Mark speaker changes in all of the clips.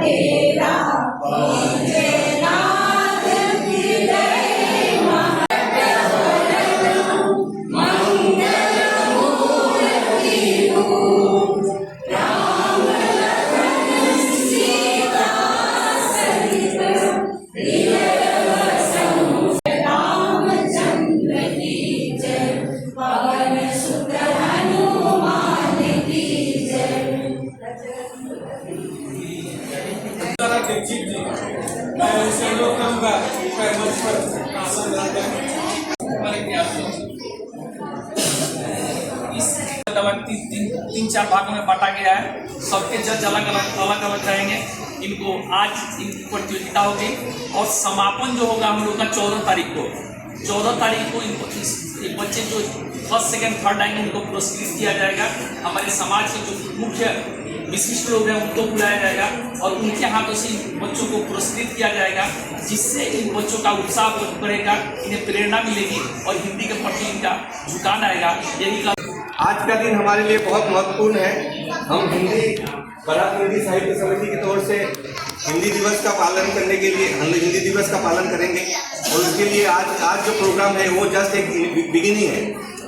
Speaker 1: तेरा नाथ हृदय मंगल मूर्ति राम लखन सीता सहित प्रिय बसहु रामचंद्र की जय पवन सुत हनुमान की जय।
Speaker 2: दीक्षित जी, मैं उनसे अनुरोध करूंगा मंच पर आसन ग्रहण करें। तीन चार भागों में बांटा गया है। सबके जज अलग अलग रहेंगे। इनको आज इनकी प्रतियोगिता होगी और समापन जो होगा हम लोग का 14 तारीख को इनको ये बच्चे जो फर्स्ट सेकंड थर्ड आएंगे उनको पुरस्कृत किया जाएगा। हमारे समाज के जो मुख्य विशिष्ट लोग हैं उनको बुलाया जाएगा और उनके हाथों से इन बच्चों को पुरस्कृत किया जाएगा, जिससे इन बच्चों का उत्साह बढ़ेगा, इन्हें प्रेरणा मिलेगी और हिंदी के प्रति इनका झुकाव आएगा। यही
Speaker 3: आज का दिन हमारे लिए बहुत महत्वपूर्ण है। हम बराक हिंदी साहित्य समिति की तौर से हिंदी दिवस का पालन करने के लिए हम हिंदी दिवस का पालन करेंगे और उसके लिए आज जो प्रोग्राम है वो जस्ट एक बिगिनिंग है।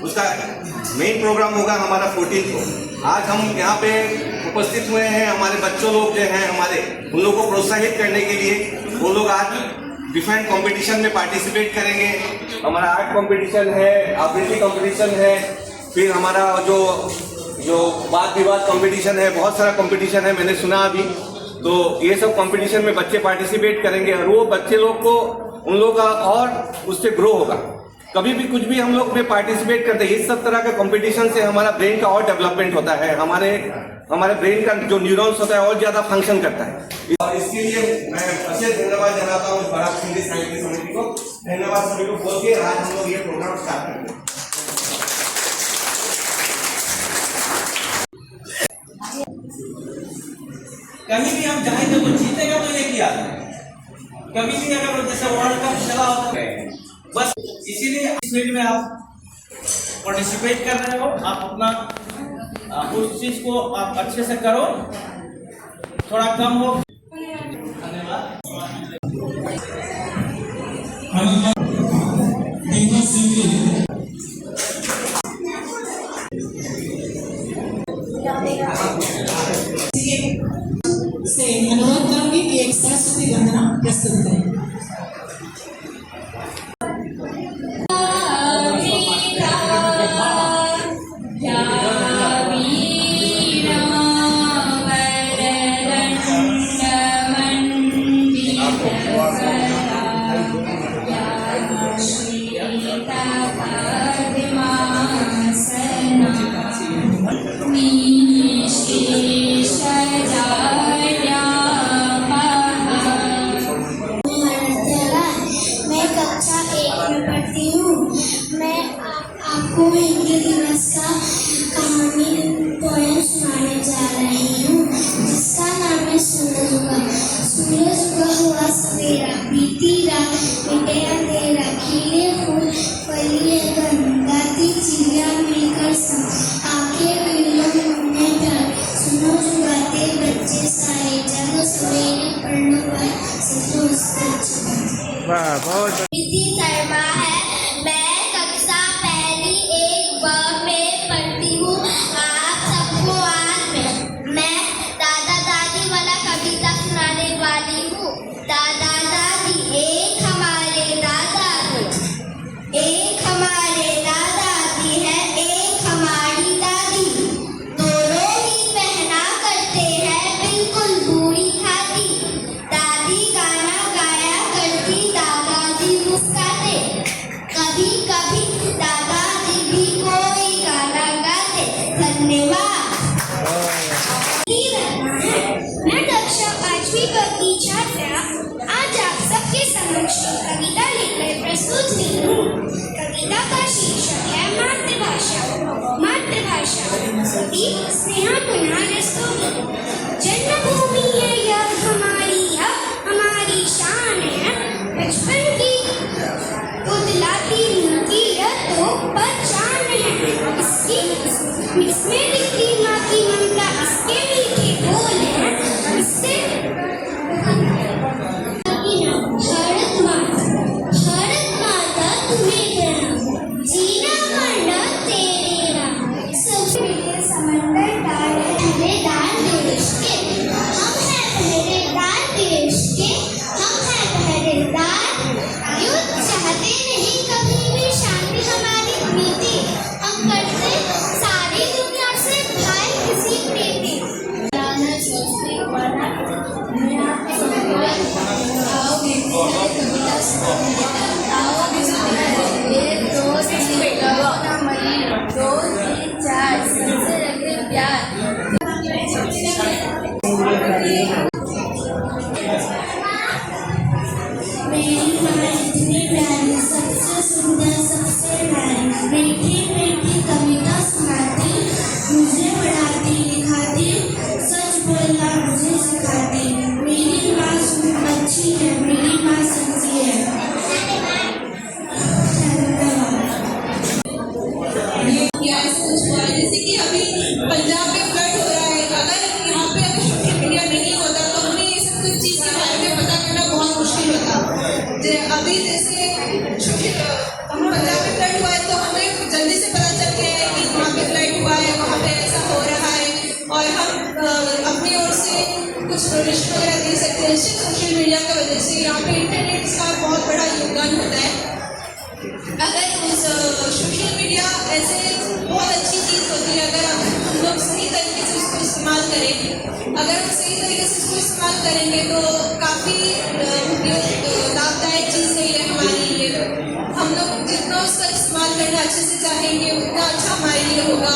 Speaker 3: उसका मेन प्रोग्राम होगा हमारा 14 को। आज हम यहाँ पे उपस्थित हुए हैं, हमारे बच्चों लोग जो हैं हमारे उन लोगों को प्रोत्साहित करने के लिए। वो लोग आज डिफरेंट कंपटीशन में पार्टिसिपेट करेंगे। हमारा आर्ट कंपटीशन है, आवृत्ति कंपटीशन है, फिर हमारा जो वाद विवाद कंपटीशन है, बहुत सारा कंपटीशन है मैंने सुना अभी। तो ये सब कंपटीशन में बच्चे पार्टिसिपेट करेंगे और वो बच्चे लोग को उन लोग का और उससे ग्रो होगा। कभी भी कुछ भी हम लोग में पार्टिसिपेट करते हैं, इस सब तरह के कंपटीशन से हमारा ब्रेन का और डेवलपमेंट होता है, हमारे ब्रेन का जो न्यूरॉन्स होता है और ज्यादा फंक्शन करता है। और इसके लिए मैं अशेष धन्यवाद जनाता हूँ बराक हिंदी साहित्य समिति को। धन्यवाद सभी को बोल के आज हम लोग ये प्रोग्राम स्टार्ट करेंगे।
Speaker 2: कहीं भी हम जाएंगे तो जीतेगा तो ये किया, कभी भी अगर जैसे वर्ल्ड कप चला होता है बस इसीलिए इस फील्ड में आप पार्टिसिपेट कर रहे हो। आप अपना उस चीज को आप अच्छे से करो, थोड़ा कम हो। धन्यवाद।
Speaker 4: से अनुरोध करूंगी कि एक सरस्वती वंदना प्रस्तुत करें।
Speaker 5: आपको हिंदी दिवस का कहानी पोएम सुनाने जा रही हूँ, जिसका नाम है सूरज उगा। सूरज उगा हुआ सवेरा, बीती रात मिटे अंधेरा, खिले फूल फलिए गंध, गाती चिड़िया मिलकर संग, आंखें बिल्लो मुन्ने प्यार, सुनो जुगाते बच्चे सारे, जागो सवेरे पढ़ लो पाए सचो
Speaker 3: बहुत
Speaker 5: इसी शर्मा है। मैं कक्षा पहली एक में पढ़ती हूँ। आप सबको आज मैं दादा दादी वाला कविता सुनाने वाली हूँ। दादा दादी एक हमारे दादा दी है, एक हमारी दादी, दोनों ही पहना करते हैं बिल्कुल बूढ़ी खाती। दादी गाना गाया करती, दादाजी मुस्काते, कभी कभी दादाजी भी कोई गाना गाते। धन्यवाद। मैं कक्षा 5वीं की छात्रा आज आप सबके समक्ष कविता लेकर प्रस्तुत हुई हूँ। कविता का शीर्षक है मातृभाषा। मातृभाषा स्नेहा पुनः रस्तोगी। जन्मभूमि है यह हमारी शान है। बचपन की उतलाती की यह तो पहचान है। इसमें दिखती माँ की ममता, इसके मीठे बोल हैं, इससे कविता सुनाने देता। आओ भी सुनाए। 1 2 3 लगो ना मरी, 2 3 4 सबसे रखे प्यार। मेरी माँ इतनी प्यारी, सबसे सुंदर सबसे प्यारी, मीठी मीठी कविता सुनाती, मुझे पढ़ाती लिखाती, सच बोलना मुझे सिखाती। मेरी माँ अच्छी है, मेरी माँ सच्ची है।
Speaker 1: कुछ हुआ है जैसे कि अभी पंजाब में फ्लड हो रहा है, अगर यहाँ पे अगर सोशल मीडिया नहीं होता तो हमें ये सब कुछ चीज़ के बारे में पता करना बहुत मुश्किल होता। अभी जैसे हम पंजाब में फ्लड हुआ है तो हमें जल्दी से पता चल गया है कि वहाँ पे फ्लड हुआ है, वहाँ पे ऐसा हो रहा है, और हम अपनी ओर से कुछ डोनेशन वगैरह दे सकते हैं सोशल मीडिया की वजह से। यहाँ पे इंटरनेट का बहुत बड़ा योगदान होता है। अगर उस सोशल मीडिया ऐसे बहुत अच्छी चीज़ होती है, अगर हम लोग सही तरीके से उसको इस्तेमाल करें, अगर हम सही तरीके से उसको इस्तेमाल करेंगे तो काफ़ी लाभदायक चीज़ है ये हमारे लिए। हम लोग जितना उसका इस्तेमाल करना अच्छे से चाहेंगे उतना अच्छा हमारे लिए होगा।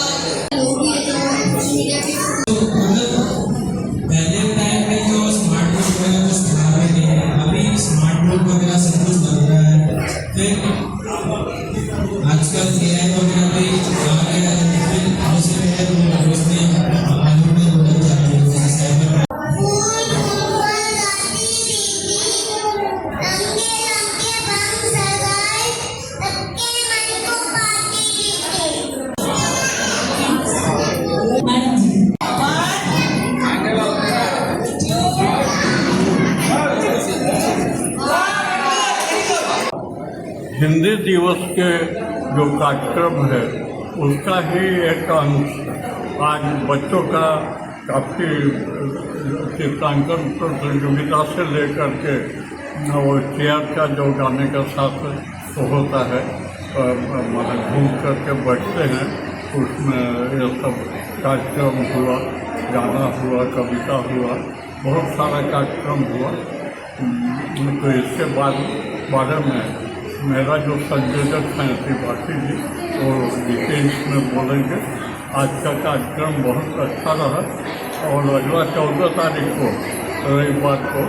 Speaker 6: पहले टाइम में जो स्मार्ट बोर्ड वगैरह कुछ था नहीं है, अभी स्मार्ट बोर्ड वगैरह सब कुछ बन रहा है। फिर आजकल AI वगैरह भी आ गया है, फिर दूसरे है तो उसमें आलू में बोला जा रहा है जैसे साइबर
Speaker 7: हिंदी दिवस के जो कार्यक्रम है उसका ही एक अंश आज बच्चों का काफ़ी चित्रांकन प्रतियोगिता से लेकर के और चेयर का जो गाने का साथ तो होता है, घूम करके बैठते हैं, उसमें ये सब कार्यक्रम हुआ, गाना हुआ, कविता हुआ, बहुत सारा कार्यक्रम हुआ। तो इसके बारे में मेरा जो संयोजक हैं त्रिपाठी जी और डिटेल्स में बोलेंगे। आज का कार्यक्रम बहुत अच्छा रहा और अगला 14 तारीख को रविवार को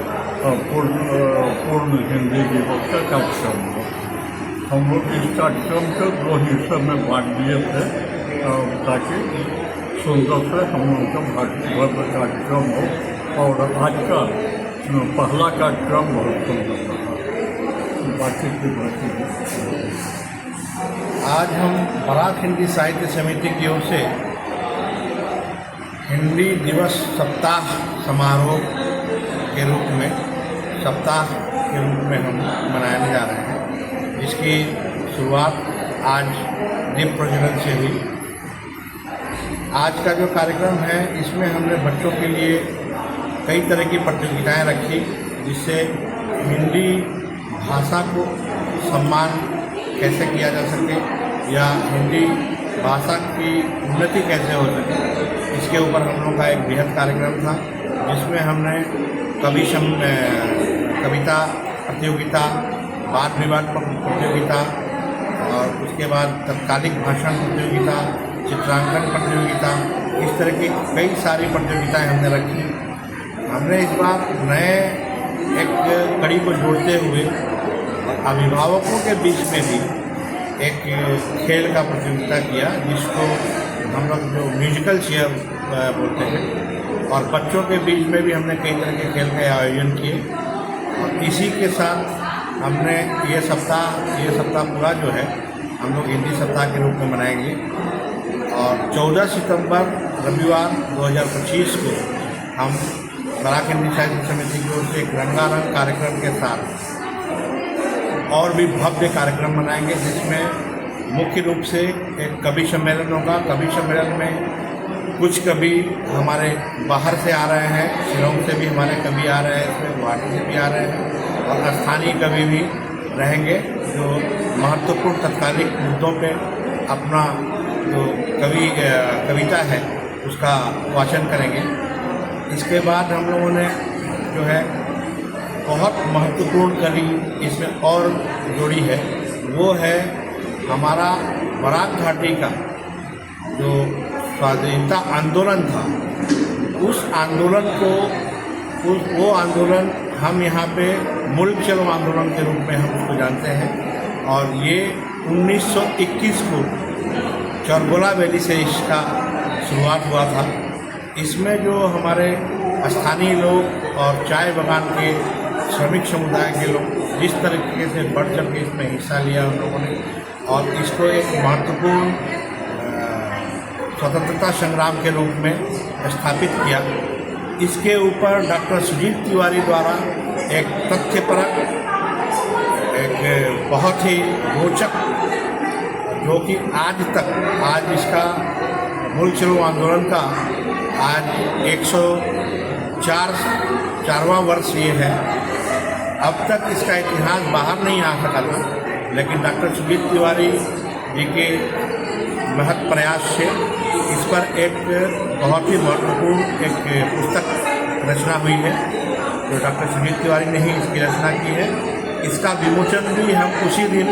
Speaker 7: पूर्ण हिंदी दिवस का कार्यक्रम हो। हम लोग इस कार्यक्रम को 2 हिस्सों में बांट दिए थे ताकि सुंदर से हम लोग का भव्य कार्यक्रम हो, और आज का पहला कार्यक्रम बहुत सुंदर रहा।
Speaker 8: आज हम बराक हिंदी साहित्य समिति की ओर से हिंदी दिवस सप्ताह समारोह के रूप में हम मनाने जा रहे हैं। इसकी शुरुआत आज दीप प्रज्वलन से हुई। आज का जो कार्यक्रम है इसमें हमने बच्चों के लिए कई तरह की प्रतियोगिताएं रखी, जिससे हिंदी भाषा को सम्मान कैसे किया जा सके या हिंदी भाषा की उन्नति कैसे हो सके, इसके ऊपर हम लोग का एक बृहद कार्यक्रम था, जिसमें हमने कविता प्रतियोगिता, वाद विवाद प्रतियोगिता और उसके बाद तत्कालिक भाषण प्रतियोगिता, चित्रांकन प्रतियोगिता, इस तरह की कई सारी प्रतियोगिताएं हमने रखी। हमने इस बार नए एक कड़ी को जोड़ते हुए अभिभावकों के बीच में भी एक खेल का प्रतियोगिता किया, जिसको हम लोग जो म्यूजिकल चेयर बोलते हैं, और बच्चों के बीच में भी हमने कई तरह के खेल का आयोजन किए। और इसी के साथ हमने ये सप्ताह पूरा जो है हम लोग हिंदी सप्ताह के रूप में मनाएंगे। और 14 सितंबर रविवार 2025 को हम बराक हिंदी साहित्य समिति की ओर से एक रंगारंग कार्यक्रम के साथ और भी भव्य कार्यक्रम मनाएंगे, जिसमें मुख्य रूप से एक कवि सम्मेलन होगा। कवि सम्मेलन में कुछ कवि हमारे बाहर से आ रहे हैं, शिलांग से भी हमारे कवि आ रहे हैं, इसमें गुवाहाटी से भी आ रहे हैं, और स्थानीय कवि भी रहेंगे जो महत्वपूर्ण तत्कालिक मुद्दों पे अपना जो कविता है उसका वाचन करेंगे। इसके बाद हम लोगों ने जो है बहुत महत्वपूर्ण कड़ी इसमें और जुड़ी है, वो है हमारा बराक घाटी का जो स्वाधीनता आंदोलन था। उस आंदोलन को वो आंदोलन हम यहाँ पे मुल्क चलो आंदोलन के रूप में हम उसको जानते हैं, और ये 1921 को चरगोला वैली से इसका शुरुआत हुआ था। इसमें जो हमारे स्थानीय लोग और चाय बागान के श्रमिक समुदाय के लोग जिस तरीके से बढ़ चढ़ के इसमें हिस्सा लिया उन लोगों ने, और इसको एक महत्वपूर्ण स्वतंत्रता संग्राम के रूप में स्थापित किया। इसके ऊपर डॉक्टर सुजीत तिवारी द्वारा एक तथ्यपरक, एक बहुत ही रोचक, जो कि आज इसका मुल्क चलो आंदोलन का आज 104वां वर्ष ये है। अब तक इसका इतिहास बाहर नहीं आ सका था, लेकिन डॉक्टर सुजीत तिवारी जी के महत् प्रयास से इस पर एक बहुत ही महत्वपूर्ण एक पुस्तक रचना हुई है, जो डॉक्टर सुजीत तिवारी ने ही इसकी रचना की है। इसका विमोचन भी हम उसी दिन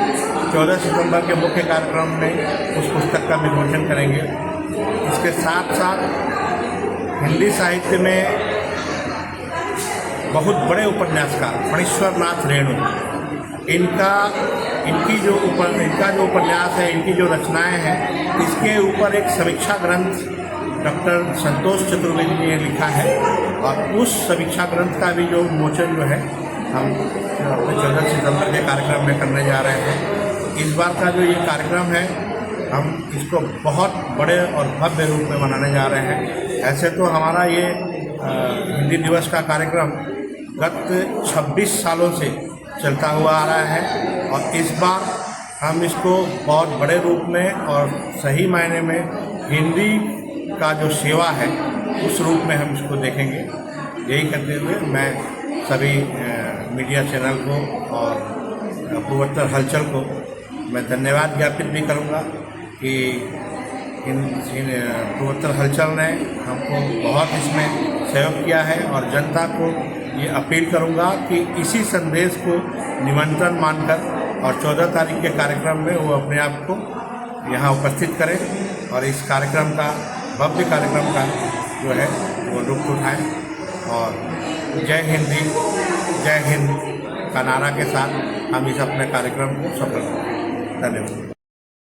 Speaker 8: 14 सितंबर के मुख्य कार्यक्रम में उस पुस्तक का विमोचन करेंगे। इसके साथ साथ हिंदी साहित्य में बहुत बड़े उपन्यासकार फणीश्वर नाथ रेणु, इनका जो उपन्यास है, इनकी जो रचनाएं हैं, इसके ऊपर एक समीक्षा ग्रंथ डॉक्टर संतोष चतुर्वेदी ने लिखा है, और उस समीक्षा ग्रंथ का भी जो विमोचन जो है हम 14 सितंबर के कार्यक्रम में करने जा रहे हैं। इस बार का जो ये कार्यक्रम है, हम इसको बहुत बड़े और भव्य रूप में मनाने जा रहे हैं। ऐसे तो हमारा ये हिंदी दिवस का कार्यक्रम गत 26 सालों से चलता हुआ आ रहा है, और इस बार हम इसको बहुत बड़े रूप में और सही मायने में हिंदी का जो सेवा है उस रूप में हम इसको देखेंगे। यही करते हुए मैं सभी मीडिया चैनल को और पूर्वोत्तर हलचल को मैं धन्यवाद ज्ञापित भी करूंगा कि इन पूर्वोत्तर हलचल ने हमको बहुत इसमें सहयोग किया है, और जनता को ये अपील करूंगा कि इसी संदेश को निमंत्रण मानकर और 14 तारीख के कार्यक्रम में वो अपने आप को यहाँ उपस्थित करें, और इस कार्यक्रम का, भव्य कार्यक्रम का जो है वो लुत्फ उठाएं, और जय हिंद का नारा के साथ हम इस अपने कार्यक्रम को सफल करें। धन्यवाद।